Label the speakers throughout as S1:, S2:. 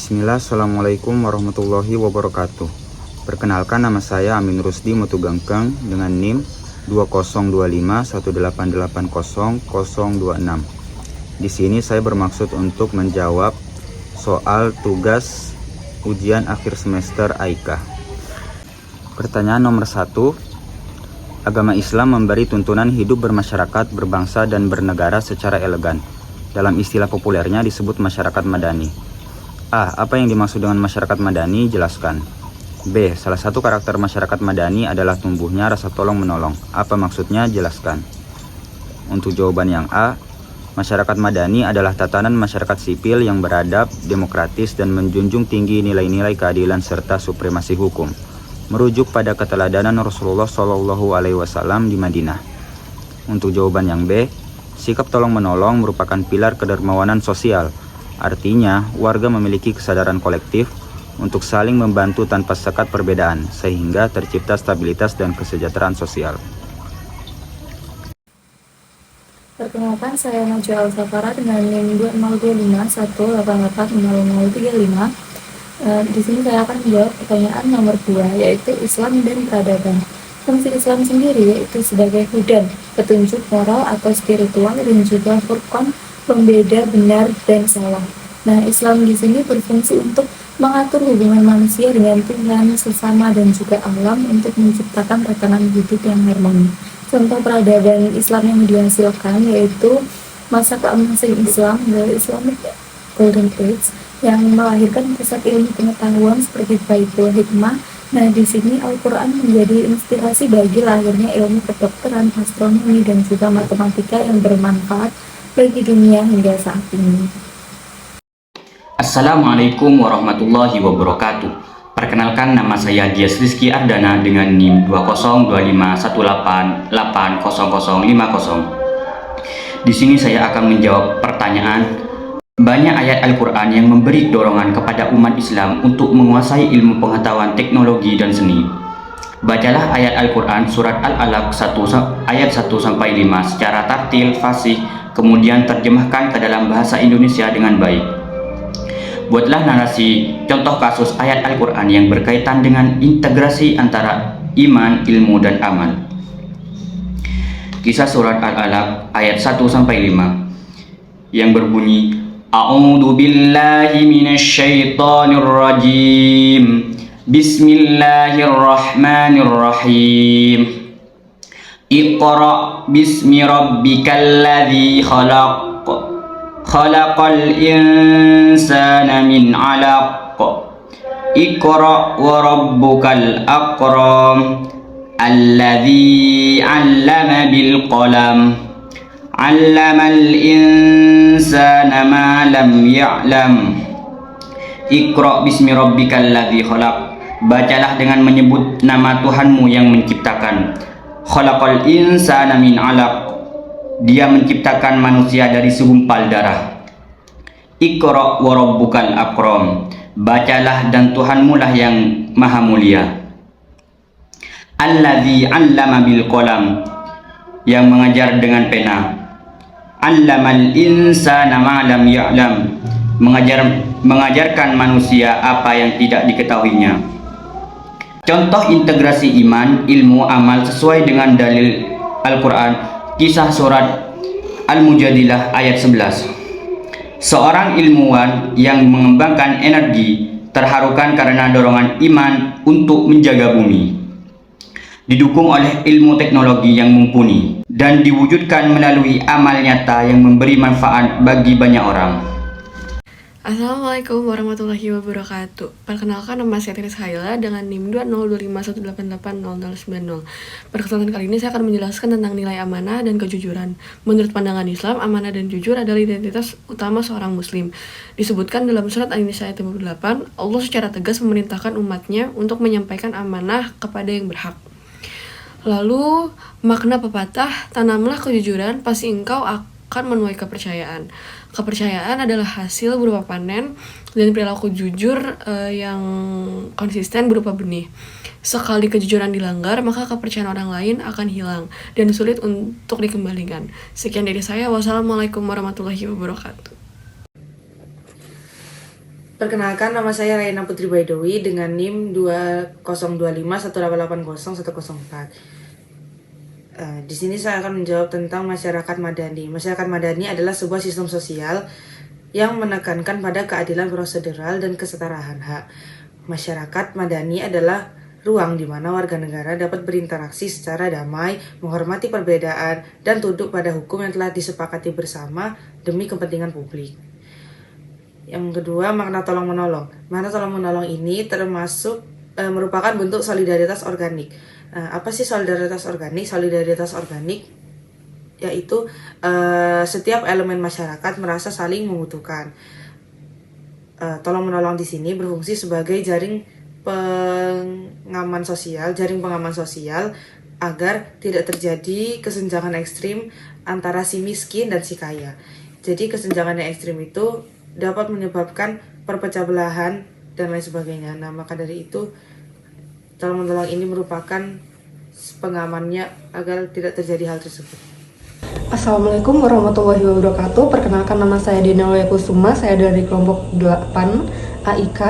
S1: Bismillah, Assalamualaikum warahmatullahi wabarakatuh. Perkenalkan, nama saya Amin Rusdi Mutugangkeng dengan NIM 202518800026. Di sini saya bermaksud untuk menjawab soal tugas ujian akhir semester AIKA. Pertanyaan nomor 1. Agama Islam memberi tuntunan hidup bermasyarakat, berbangsa, dan bernegara secara elegan. Dalam istilah populernya disebut masyarakat madani. A. Apa yang dimaksud dengan masyarakat madani? Jelaskan. B. Salah satu karakter masyarakat madani adalah tumbuhnya rasa tolong-menolong. Apa maksudnya? Jelaskan. Untuk jawaban yang A, masyarakat madani adalah tatanan masyarakat sipil yang beradab, demokratis, dan menjunjung tinggi nilai-nilai keadilan serta supremasi hukum, merujuk pada keteladanan Rasulullah SAW di Madinah. Untuk jawaban yang B, sikap tolong-menolong merupakan pilar kedermawanan sosial. Artinya, warga memiliki kesadaran kolektif untuk saling membantu tanpa sekat perbedaan, sehingga tercipta stabilitas dan kesejahteraan sosial.
S2: Perkenalkan, saya Najwa Al-Safara dengan NIM 202518800035. Di sini saya akan menjawab pertanyaan nomor 2, yaitu Islam dan peradaban. Fungsi Islam sendiri yaitu sebagai hudan, petunjuk moral atau spiritual, dan juga furqan, pembeda benar dan salah. Nah, Islam di sini berfungsi untuk mengatur hubungan manusia dengan Tuhan, sesama, dan juga alam untuk menciptakan tatanan hidup yang harmoni. Contoh peradaban Islam yang dihasilkan yaitu masa keemasan Islam, the Islamic Golden Age, yang melahirkan pusat ilmu pengetahuan seperti Baitul Hikmah. Nah, di sini Al-Quran menjadi inspirasi bagi lahirnya ilmu kedokteran, astronomi, dan juga matematika yang bermanfaat bagi dunia hingga saat ini.
S3: Assalamualaikum warahmatullahi wabarakatuh. Perkenalkan, nama saya Dias Rizky Ardana dengan NIM 202518800050. Di sini saya akan menjawab pertanyaan. Banyak ayat Al-Quran yang memberi dorongan kepada umat Islam untuk menguasai ilmu pengetahuan, teknologi, dan seni. Bacalah ayat Al-Quran surat Al-Alaq ayat 1-5 secara tartil, fasih, kemudian terjemahkan ke dalam bahasa Indonesia dengan baik. Buatlah narasi contoh kasus ayat Al-Quran yang berkaitan dengan integrasi antara iman, ilmu, dan amal. Kisah surat Al-Alaq ayat 1-5 yang berbunyi, A'udzu billahi minasyaitonir rajim. Bismillahirrahmanirrahim. Iqra bismi rabbikal ladzi khalaq. Khalaqal insana min 'alaq. Iqra wa rabbukal akram. Alladzi 'allama bil qalam. 'Allamal insana ma lam ya'lam. Iqra bismi rabbikal ladzi khalaq. Bacalah dengan menyebut nama Tuhanmu yang menciptakan. Khalaqal insana min 'alaq. Dia menciptakan manusia dari segumpal darah. Iqra wa rabbukal akram. Bacalah dan Tuhanmu lah yang maha mulia. Alladzi 'allama bil qalam. Yang mengajar dengan pena. 'Allamal insana ma lam ya'lam. Mengajarkan manusia apa yang tidak diketahuinya. Contoh integrasi iman, ilmu, amal sesuai dengan dalil Al-Quran. Kisah surat Al-Mujadilah ayat 11. Seorang ilmuwan yang mengembangkan energi terharukan karena dorongan iman untuk menjaga bumi. Didukung oleh ilmu teknologi yang mumpuni dan diwujudkan melalui amal nyata yang memberi manfaat bagi banyak orang.
S4: Assalamualaikum warahmatullahi wabarakatuh. Perkenalkan, nama saya Tiris Haila dengan NIM 202518800090. Pada kesempatan kali ini saya akan menjelaskan tentang nilai amanah dan kejujuran. Menurut pandangan Islam, amanah dan jujur adalah identitas utama seorang muslim. Disebutkan dalam surat An-Nisa ayat 58, Allah secara tegas memerintahkan umatnya untuk menyampaikan amanah kepada yang berhak. Lalu, makna pepatah, tanamlah kejujuran, pasti engkau akan menuai kepercayaan. Kepercayaan adalah hasil berupa panen, dan perilaku jujur yang konsisten berupa benih. Sekali kejujuran dilanggar, maka kepercayaan orang lain akan hilang dan sulit untuk dikembalikan. Sekian dari saya. Wassalamualaikum warahmatullahi wabarakatuh.
S5: Perkenalkan, nama saya Raina Putri Baidowi dengan NIM 202518801004. Di sini saya akan menjawab tentang masyarakat madani. Masyarakat madani adalah sebuah sistem sosial yang menekankan pada keadilan prosedural dan kesetaraan hak. Masyarakat madani adalah ruang di mana warga negara dapat berinteraksi secara damai, menghormati perbedaan, dan tunduk pada hukum yang telah disepakati bersama demi kepentingan publik. Yang kedua, makna tolong-menolong. Makna tolong-menolong ini merupakan bentuk solidaritas organik. Apa sih solidaritas organik? Solidaritas organik yaitu setiap elemen masyarakat merasa saling membutuhkan. Tolong-menolong di sini berfungsi sebagai jaring pengaman sosial agar tidak terjadi kesenjangan ekstrim antara si miskin dan si kaya. Jadi kesenjangan yang ekstrim itu dapat menyebabkan perpecah belahan dan lain sebagainya. Nah, maka dari itu tolong-menolong ini merupakan pengamannya agar tidak terjadi hal tersebut.
S6: Assalamualaikum warahmatullahi wabarakatuh. Perkenalkan, nama saya Dina Kusuma. Saya dari kelompok 8 AIK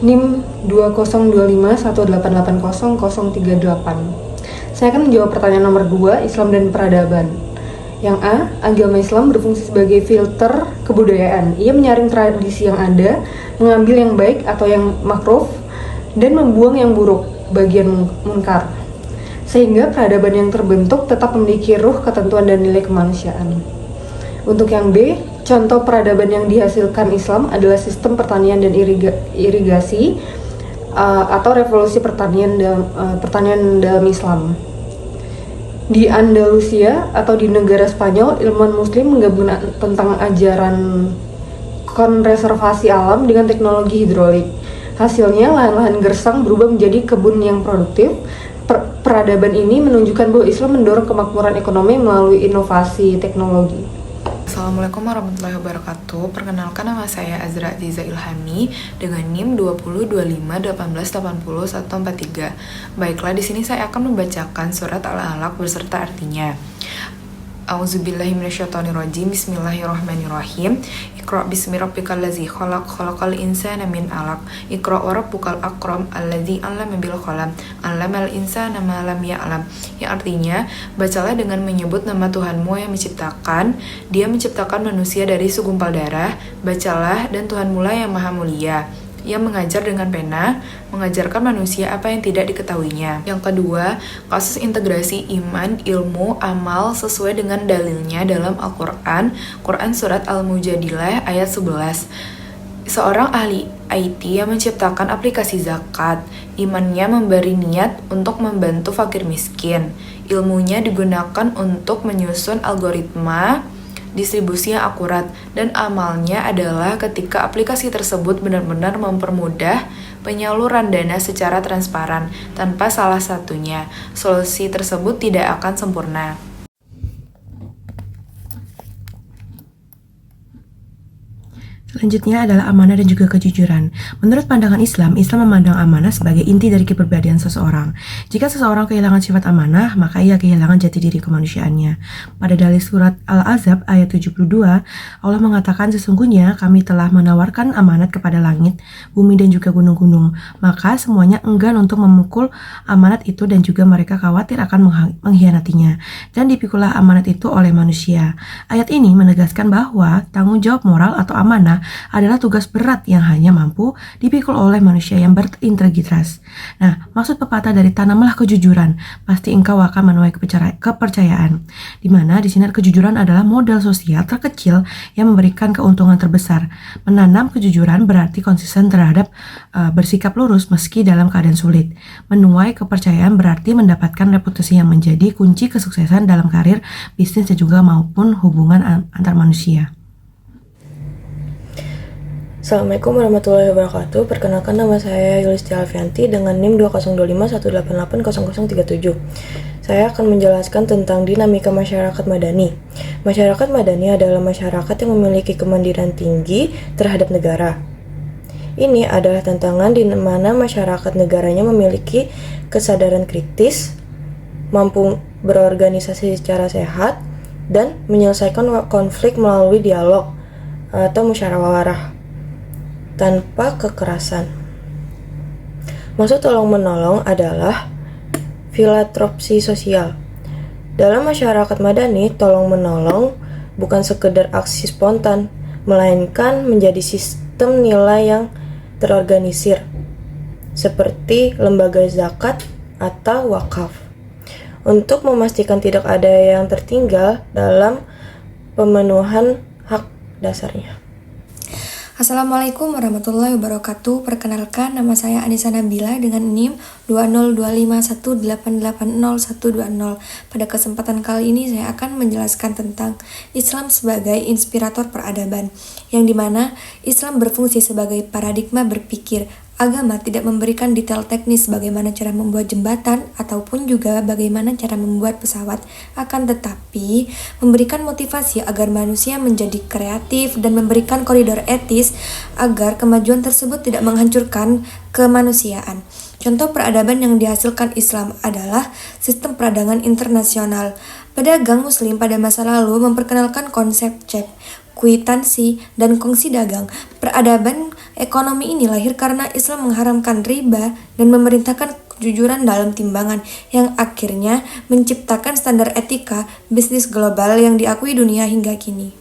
S6: NIM 202518800038. Saya akan menjawab pertanyaan nomor 2, Islam dan peradaban. Yang A, agama Islam berfungsi sebagai filter kebudayaan. Ia menyaring tradisi yang ada, mengambil yang baik atau yang makruh, dan membuang yang buruk, bagian munkar. Sehingga peradaban yang terbentuk tetap memiliki ruh, ketentuan, dan nilai kemanusiaan. Untuk yang B, contoh peradaban yang dihasilkan Islam adalah sistem pertanian dan irigasi atau revolusi pertanian dalam Islam. Di Andalusia atau di negara Spanyol, ilmuwan muslim menggabungkan tentang ajaran konservasi alam dengan teknologi hidrolik. Hasilnya, lahan-lahan gersang berubah menjadi kebun yang produktif. Peradaban ini menunjukkan bahwa Islam mendorong kemakmuran ekonomi melalui inovasi teknologi.
S7: Assalamualaikum warahmatullahi wabarakatuh. Perkenalkan, nama saya Azra Aziza Ilhami dengan NIM 202518801143. Baiklah, di sini saya akan membacakan surat Al-Alaq beserta artinya. Auzubillahiminasyaitonirrajim. Bismillahirrahmanirrahim. Iqra bismi rabbikal ladzi khalaq, khalaqal insana min 'alaq. Iqra wa rabbukal akram alladzi 'allama bil qalam, 'allamal insana ma lam ya'lam. Yang artinya, bacalah dengan menyebut nama Tuhanmu yang menciptakan. Dia menciptakan manusia dari segumpal darah. Bacalah, dan Tuhanmu lah yang maha mulia, yang mengajar dengan pena, mengajarkan manusia apa yang tidak diketahuinya. Yang kedua, kasus integrasi iman, ilmu, amal sesuai dengan dalilnya dalam Al-Quran. Quran Surat Al-Mujadilah ayat 11. Seorang ahli IT yang menciptakan aplikasi zakat. Imannya memberi niat untuk membantu fakir miskin. Ilmunya digunakan untuk menyusun algoritma distribusi yang akurat, dan amalnya adalah ketika aplikasi tersebut benar-benar mempermudah penyaluran dana secara transparan tanpa salah satunya, solusi tersebut tidak akan sempurna.
S8: Selanjutnya adalah amanah dan juga kejujuran. Menurut pandangan Islam, Islam memandang amanah sebagai inti dari kepribadian seseorang. Jika seseorang kehilangan sifat amanah, maka ia kehilangan jati diri kemanusiaannya. Pada dalil surat Al-Ahzab ayat 72, Allah mengatakan, sesungguhnya kami telah menawarkan amanat kepada langit, bumi, dan juga gunung-gunung. Maka semuanya enggan untuk memukul amanat itu, dan juga mereka khawatir akan mengkhianatinya. Dan dipikulah amanat itu oleh manusia. Ayat ini menegaskan bahwa tanggung jawab moral atau amanah adalah tugas berat yang hanya mampu dipikul oleh manusia yang berintegritas. Nah, maksud pepatah dari tanamlah kejujuran, pasti engkau akan menuai kepercayaan. Di mana di sini kejujuran adalah modal sosial terkecil yang memberikan keuntungan terbesar. Menanam kejujuran berarti konsisten terhadap bersikap lurus meski dalam keadaan sulit. Menuai kepercayaan berarti mendapatkan reputasi yang menjadi kunci kesuksesan dalam karir, bisnis, dan juga maupun hubungan antar manusia.
S9: Assalamualaikum warahmatullahi wabarakatuh. Perkenalkan, nama saya Yulistia Alfianti dengan NIM 202518800037. Saya akan menjelaskan tentang dinamika masyarakat madani. Masyarakat madani adalah masyarakat yang memiliki kemandirian tinggi terhadap negara. Ini adalah tantangan di mana masyarakat negaranya memiliki kesadaran kritis, mampu berorganisasi secara sehat, dan menyelesaikan konflik melalui dialog atau musyawarah. tanpa kekerasan. Maksud tolong-menolong adalah filantropsi sosial. Dalam masyarakat madani, tolong-menolong bukan sekedar aksi spontan, melainkan menjadi sistem nilai yang terorganisir, seperti lembaga zakat atau wakaf, untuk memastikan tidak ada yang tertinggal dalam pemenuhan hak dasarnya.
S10: Assalamualaikum warahmatullahi wabarakatuh. Perkenalkan, nama saya Anissa Nabila dengan NIM 20251880120. Pada kesempatan kali ini saya akan menjelaskan tentang Islam sebagai inspirator peradaban, yang dimana Islam berfungsi sebagai paradigma berpikir. Agama tidak memberikan detail teknis bagaimana cara membuat jembatan ataupun juga bagaimana cara membuat pesawat, akan tetapi memberikan motivasi agar manusia menjadi kreatif dan memberikan koridor etis agar kemajuan tersebut tidak menghancurkan kemanusiaan. Contoh peradaban yang dihasilkan Islam adalah sistem perdagangan internasional. Pedagang Muslim pada masa lalu memperkenalkan konsep CEP, kwitansi, dan kongsi dagang. Peradaban ekonomi ini lahir karena Islam mengharamkan riba dan memerintahkan kejujuran dalam timbangan, yang akhirnya menciptakan standar etika bisnis global yang diakui dunia hingga kini.